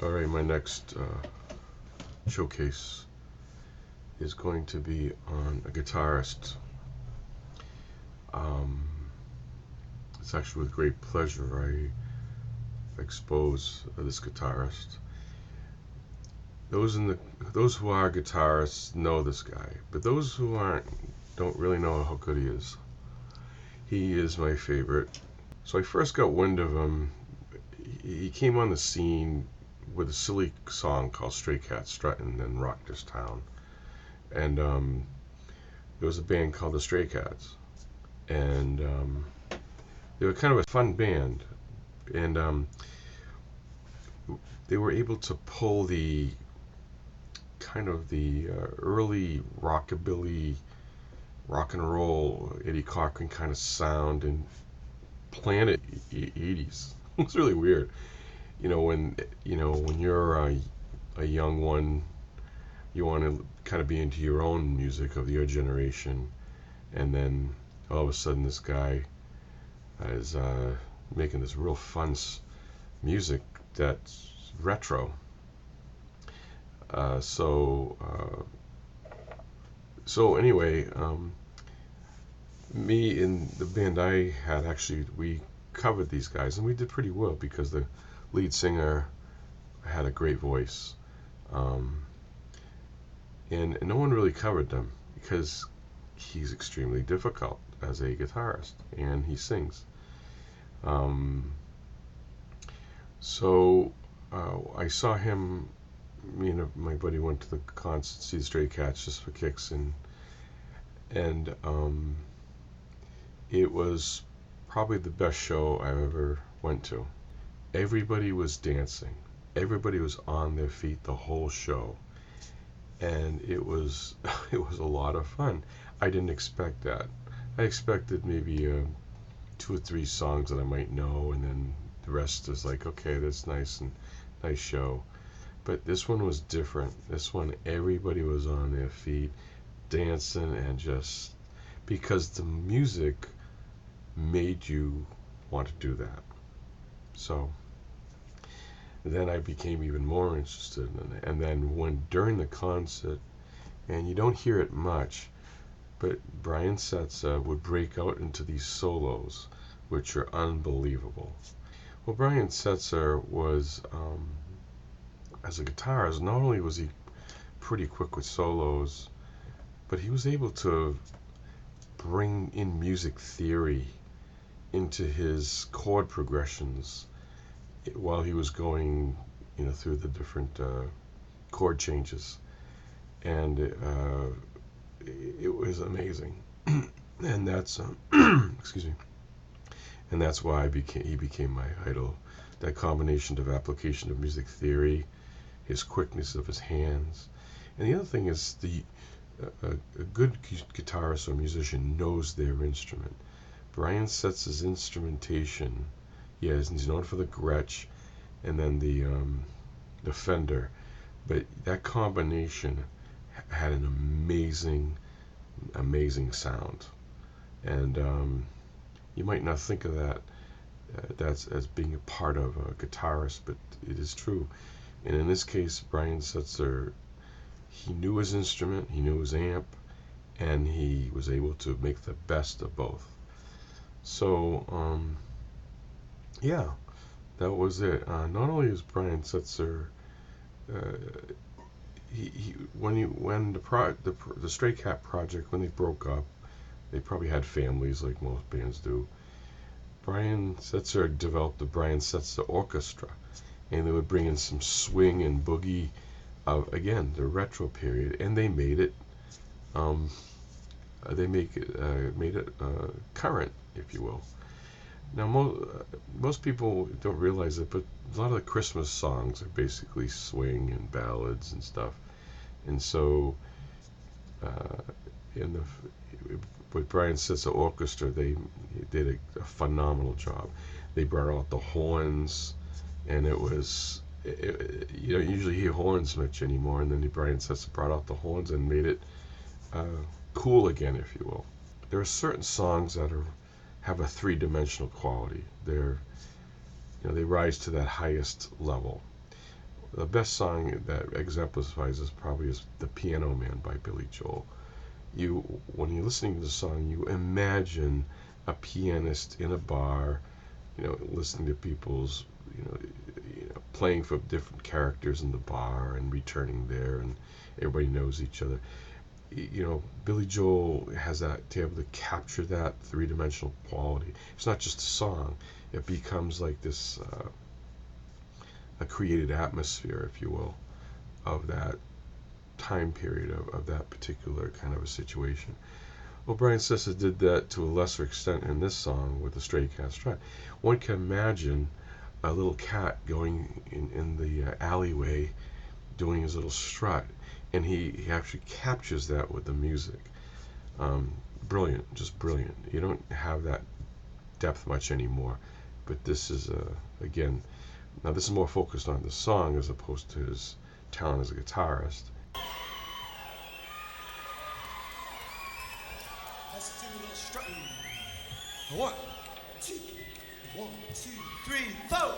All right, my next showcase is going to be on a guitarist. Um, it's actually with great pleasure I expose this guitarist. Those who are guitarists know this guy, but those who aren't don't really know how good he is. He is my favorite. So I first got wind of him. He came on the scene with a silly song called Stray Cats Struttin' and Rock This Town. And there was a band called the Stray Cats. And they were kind of a fun band. And they were able to pull the kind of the early rockabilly, rock and roll, Eddie Cochran kind of sound and Planet 80s. It's really weird. When you're a young one, you want to kind of be into your own music of your generation, and then all of a sudden this guy is making this real fun music that's retro. So anyway, me and the band I had, actually, we covered these guys, and we did pretty well because the lead singer had a great voice, and no one really covered them because he's extremely difficult as a guitarist, and he sings. So I saw him. Me and my buddy went to the concert, see the Stray Cats just for kicks, and it was probably the best show I ever went to. Everybody was dancing. Everybody was on their feet the whole show, and it was it was a lot of fun. I didn't expect that. I expected maybe 2 or 3 songs that I might know, and then the rest is like, okay, that's nice and nice show. But this one was different. This one, everybody was on their feet, dancing, and just because the music made you want to do that. So then I became even more interested in it. And then when during the concert, and you don't hear it much, but Brian Setzer would break out into these solos, which are unbelievable. Well, Brian Setzer was, as a guitarist, not only was he pretty quick with solos, but he was able to bring in music theory into his chord progressions while he was going, through the different chord changes, and it was amazing. And that's excuse me, and that's why he became my idol. That combination of application of music theory, his quickness of his hands, and the other thing is a good guitarist or musician knows their instrument. Brian Setzer's instrumentation, he's known for the Gretsch and then the Fender, but that combination had an amazing sound, and you might not think of that's as being a part of a guitarist, but it is true. And in this case, Brian Setzer, he knew his instrument, he knew his amp, and he was able to make the best of both. So, that was it. Not only is Brian Setzer, when the Stray Cat project, when they broke up, they probably had families like most bands do. Brian Setzer developed the Brian Setzer Orchestra, and they would bring in some swing and boogie of, again, the retro period, and they made it made it current, if you will. Now, most people don't realize it, but a lot of the Christmas songs are basically swing and ballads and stuff. And so, with Brian Setzer Orchestra, they did a phenomenal job. They brought out the horns, and it was, you don't usually hear horns much anymore, and then Brian Setzer brought out the horns and made it cool again, if you will. There are certain songs that have a 3-dimensional quality. They rise to that highest level. the best song that exemplifies this probably is "The Piano Man" by Billy Joel. When you're listening to the song, you imagine a pianist in a bar, listening to people's, playing for different characters in the bar and returning there, and everybody knows each other. Billy Joel has that, to be able to capture that three-dimensional quality. It's not just a song; it becomes like this, a created atmosphere, if you will, of that time period, of that particular kind of a situation. Well, Brian Setzer did that to a lesser extent in this song with the Stray Cat Strut. One can imagine a little cat going in the alleyway doing his little strut, and he actually captures that with the music. Brilliant, just brilliant. You don't have that depth much anymore, but this is, again, now this is more focused on the song as opposed to his talent as a guitarist. Let's do a little strutting. 1, 2, 1, 2, 3, 4.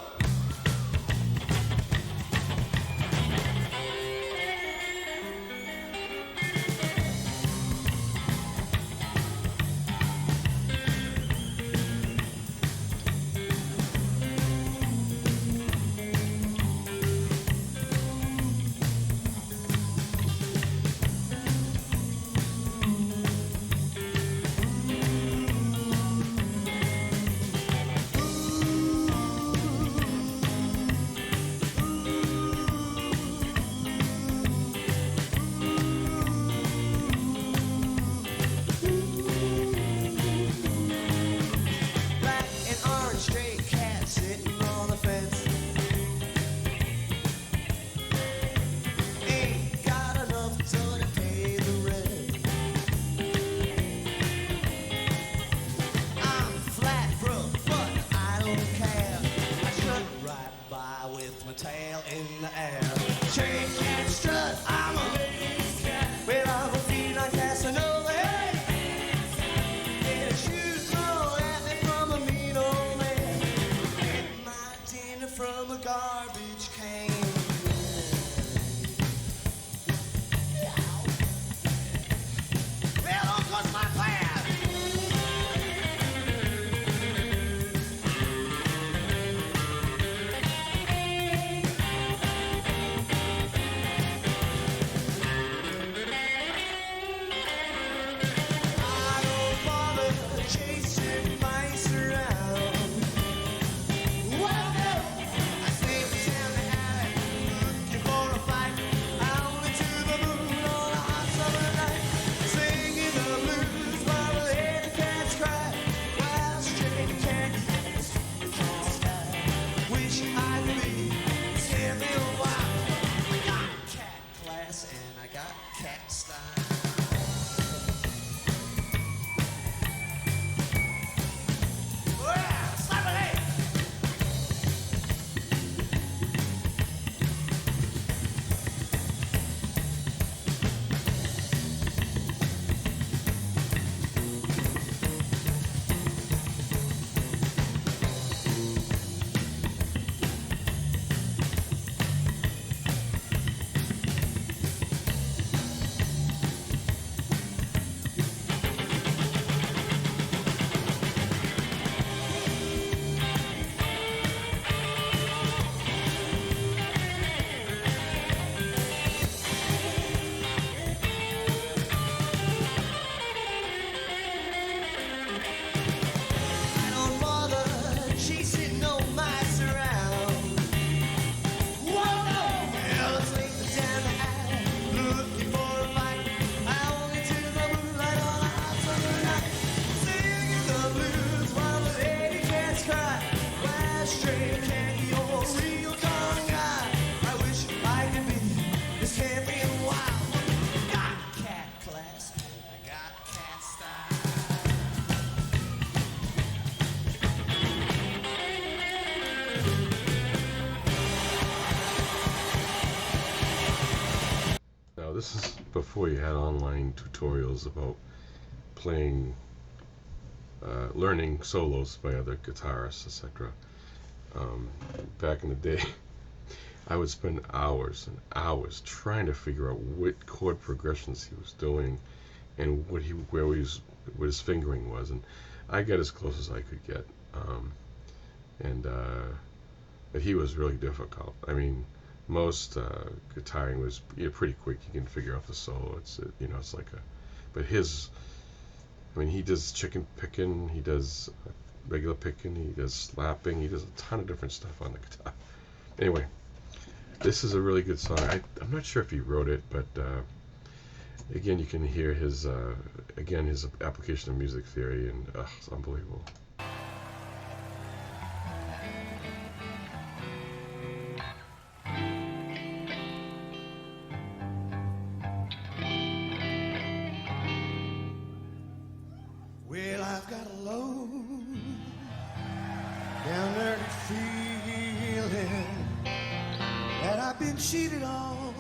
This is before you had online tutorials about playing, learning solos by other guitarists, etc. Back in the day, I would spend hours and hours trying to figure out what chord progressions he was doing and what his fingering was, and I got as close as I could get. And But he was really difficult. I mean, most guitaring was pretty quick. You can figure out the solo. It's like a, but his, I mean, he does chicken picking, he does regular picking, he does slapping, he does a ton of different stuff on the guitar. Anyway, this is a really good song. I'm not sure if he wrote it, but again, you can hear his his application of music theory, and it's unbelievable. Well, I've got a low down dirty feeling that I've been cheated on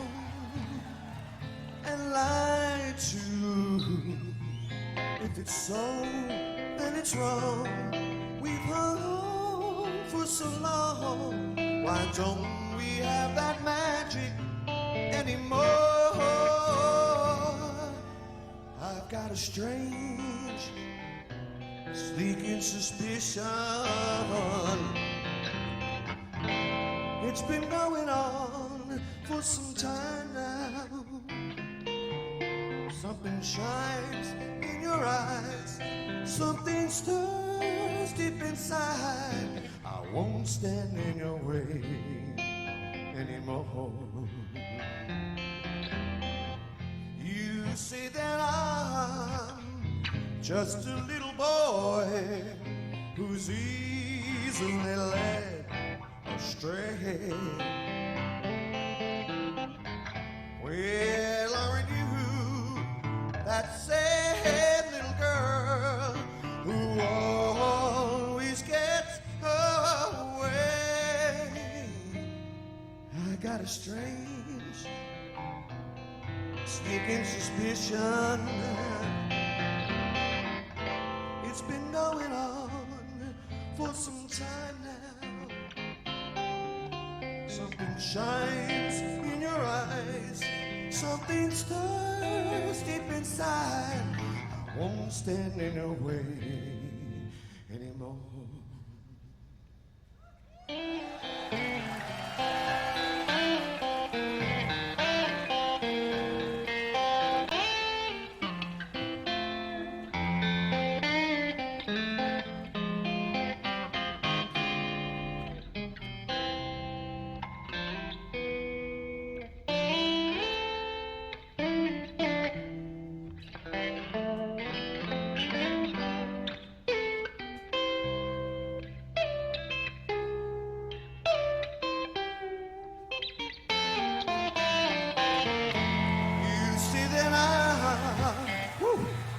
and lied to. If it's so, then it's wrong. We've hung on for so long. Why don't we have that magic anymore? I've got a strange sneaking suspicion. It's been going on for some time now. Something shines in your eyes, something stirs deep inside. I won't stand in your way anymore. You say that I'm just a little boy who's easily led astray. Well, aren't you that sad little girl who always gets away? I got a strange sneaking suspicion. It's been going on for some time now. Something shines in your eyes, something stirs deep inside. I won't stand in your way anymore.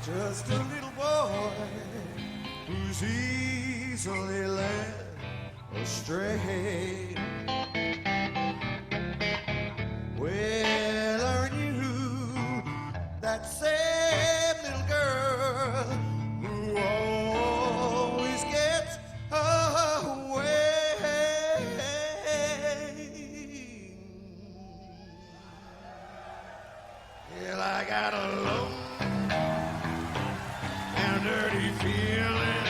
Just a little boy who's easily led astray. Well, aren't you that same little girl who always gets away? Well, I got a low dirty feeling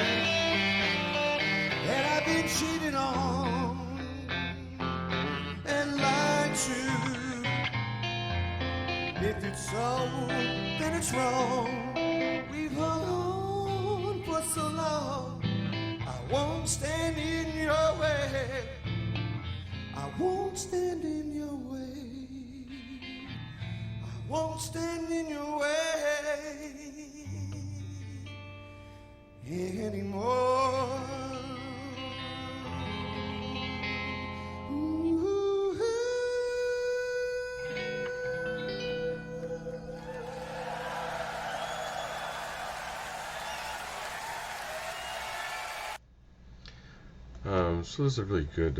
that I've been cheated on and lied to. If it's so, then it's wrong. We've hung on for so long. I won't stand in your way. I won't stand in your way. I won't stand in your way anymore. Ooh. So this is a really good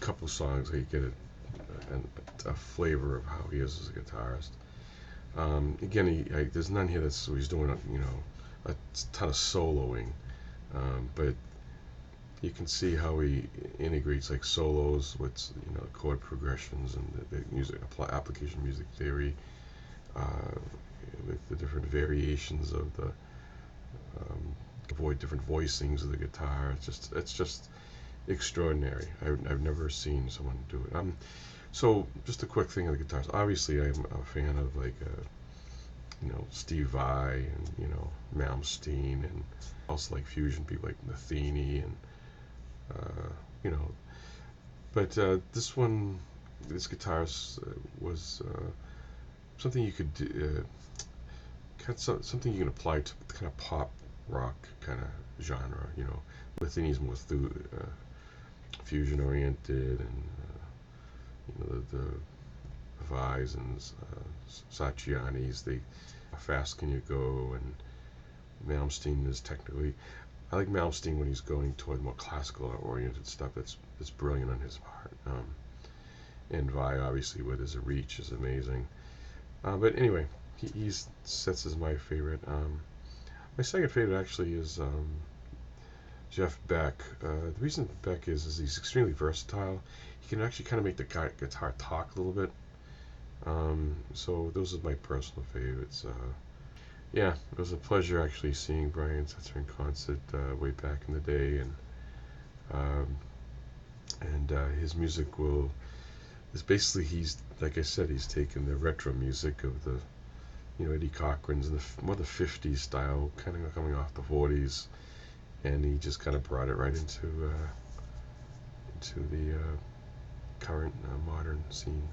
couple songs where you get a flavor of how he is as a guitarist. Again, there's none here he's doing a ton of soloing, but you can see how he integrates like solos with chord progressions and the music application music theory, uh, with the different variations of the avoid different voicings of the guitar. It's just extraordinary. I've never seen someone do it. So just a quick thing on the guitars. Obviously, I'm a fan of like Steve Vai and Malmsteen, and also like fusion people like Matheny and uh, you know. But this guitarist was something you could do, something you can apply to kind of pop rock kind of genre. Matheny's more fusion oriented, and the Vais and Satriani's, they how fast can you go, and Malmsteen is technically, I like Malmsteen when he's going toward more classical oriented stuff. That's brilliant on his part. And Vai obviously with his reach is amazing. But anyway, he's Setzer is my favorite. My second favorite actually is Jeff Beck. The reason Beck is he's extremely versatile. He can actually kind of make the guitar talk a little bit. So those are my personal favorites. Yeah, it was a pleasure actually seeing Brian Setzer in concert way back in the day, um, and his music is basically, he's like I said, he's taken the retro music of the Eddie Cochran's and more the '50s style, kind of coming off the '40s, and he just kind of brought it right into the current modern scene.